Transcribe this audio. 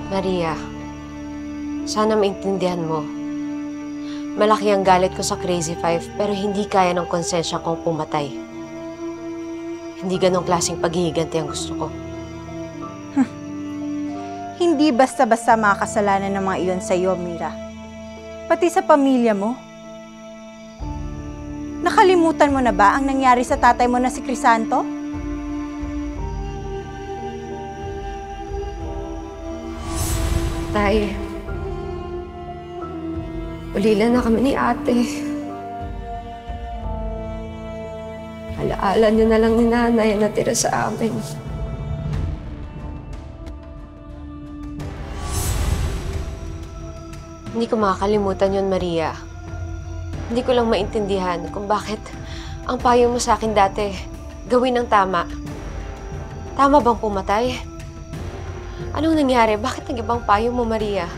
Maria, sana maintindihan mo. Malaki ang galit ko sa Crazy Five pero hindi kaya ng konsensya kong pumatay. Hindi ganong klaseng paghihiganti ang gusto ko. Hindi basta-basta makakasalanan ng mga iyon sa iyo, Mira. Pati sa pamilya mo. Nakalimutan mo na ba ang nangyari sa tatay mo na si Crisanto? Tay, ulila na kami ni ate. Alaala niyo na lang ni nanay na natira sa amin. Hindi ko makakalimutan yun, Maria. Hindi ko lang maintindihan kung bakit ang payo mo sa akin dati gawin ang tama. Tama bang pumatay? Anong nangyari? Bakit nag-ibang payo mo, Maria?